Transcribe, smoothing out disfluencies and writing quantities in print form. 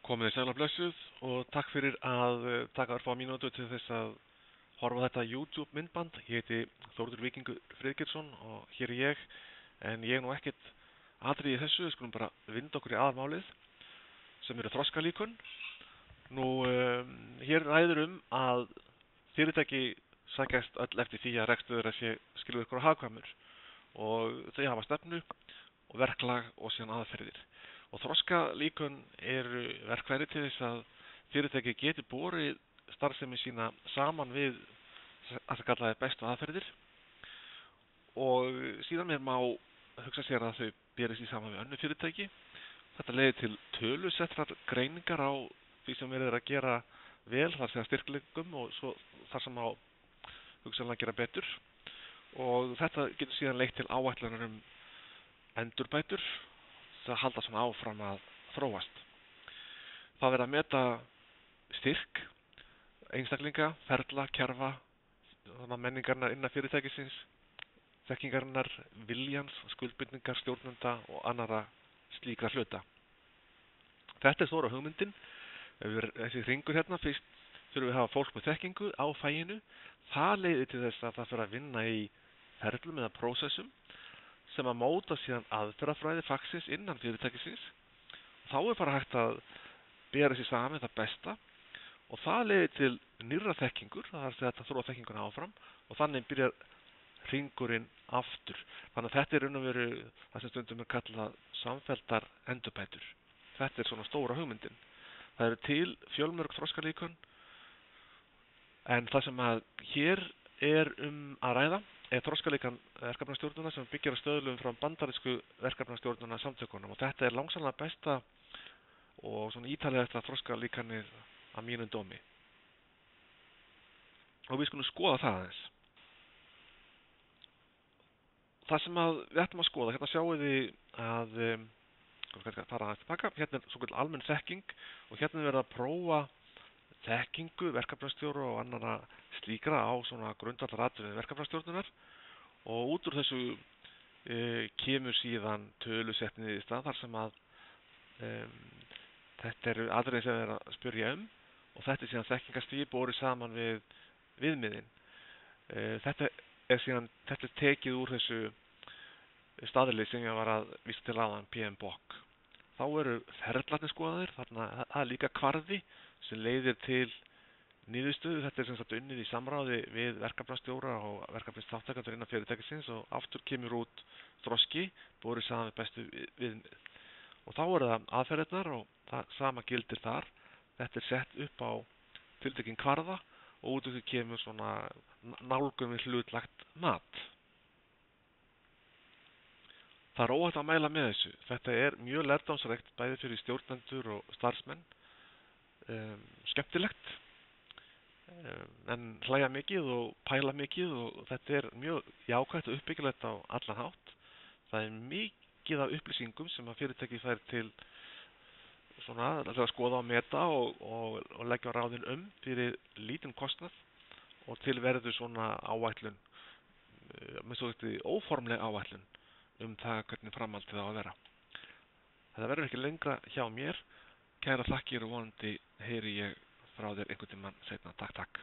Komið þið sæl og blessuð og takk fyrir að taka örfá mínútur til þess að horfa á þetta YouTube myndband. Ég heiti Þórður Víkingur Friðgeirsson og hér er ég, en ég er nú ekkert atriði í þessu, við skulum bara vinda okkur í aðalmálið sem eru þroskalíkön. Hér ræður að fyrirtæki sækjast öll eftir því að rekstur þeirra sé skilvirkur og hagkvæmur og þau hafa stefnu og verklag og síðan aðferðir. Og þroskalíkön eru verkfæri til þess að fyrirtæki geti borið starfsemi sína saman við að það kallaði bestu aðferðir og síðan má hugsa sér að þau berist í saman við önnur fyrirtæki. Þetta leiðir til tölusettrar greiningar á því sem verið að gera vel, þar sem styrkleikum og svo þar sem á hugsanlega gera betur. Og þetta getur síðan leitt til áætlunar endurbætur að halda svona áfram að þróast. Það verður að meta styrk einstaklinga, ferla, kerfa, menningarnar innan fyrirtækisins, þekkingarinnar, viljans, skuldbindningar, stjórnenda og annarra slíkra hluta. Þetta er stóra hugmyndin. Þessi hringur hérna, fyrst þurfum við að hafa fólk með þekkingu á faginu. Það leiðir til þess að það fyrir að vinna í ferlum eða prósessum sem að móta síðan aðferðafræði fagsins innan fyrirtækisins. Þá er bara hægt að bera sér saman það besta og það leiðir til nýrra þekkingur, það er að þetta þróa þekkinguna áfram og þannig byrjar hringurinn aftur. Þannig að þetta er raun og veru það sem stundum er kallað samfelldar endurbætur. Þetta er svona stóra hugmyndin. Það eru til fjölmörg þroskalíkön en það sem að hér er að ræða er þroskalíkan verkefnastjórnuna sem byggir á stöðlum frá bandarísku verkefnastjórnuna samtökunum og þetta er langsamlega besta og svona ítalegasta þroskalíkanið að mínum dómi. Og við skulum skoða það aðeins. Það sem við ætlum að skoða, hérna sjáum við að fara aðeins tilbaka, hérna er svo almenn þekking og hérna er verið að prófa þekkingu verkefnastjóra og annara slíkra á svona grundvallaratriði verkefnastjórnunar og út úr þessu kemur síðan tölusetnið í stað þar sem að þetta eru atriði sem við erum að spyrja og þetta er síðan þekkingarstigi borið saman við viðmiðin. Þetta er tekið úr þessu staðli sem ég var að vísa til áðan, PMBOK. Þá eru ferlarnir skoðaðir, þarna það er líka kvarði sem leiðir til niðurstöðu. Þetta er sem sagt unnið í samráði við verkefnastjóra og verkefnisþátttakendur innan fyrirtækisins og aftur kemur út þroski, borið saman við bestu viðmið. Og þá eru það aðferðirnar og það sama gildir þar. Þetta er sett upp á tiltekinn kvarða og út úr því kemur svona nálgun við hlutlagt mat. Það er óhætt að mæla með þessu. Þetta er mjög lærdómsríkt bæði fyrir stjórnendur og starfsmenn. Skemmtilegt, en hlæja mikið og pæla mikið og þetta er mjög jákvætt og uppbyggilegt á allan hátt. Það er mikið af upplýsingum sem að fyrirtæki fær til svona að skoða og meta og leggja á ráðin fyrir lítinn kostnað og til verður svona áætlun, með svo óformleg áætlun það hvernig framhaldið á að vera. Þetta verður ekki lengra hjá mér. Kæra þakkir og vonandi heyri ég frá þér einhvern tímann seinna. Takk.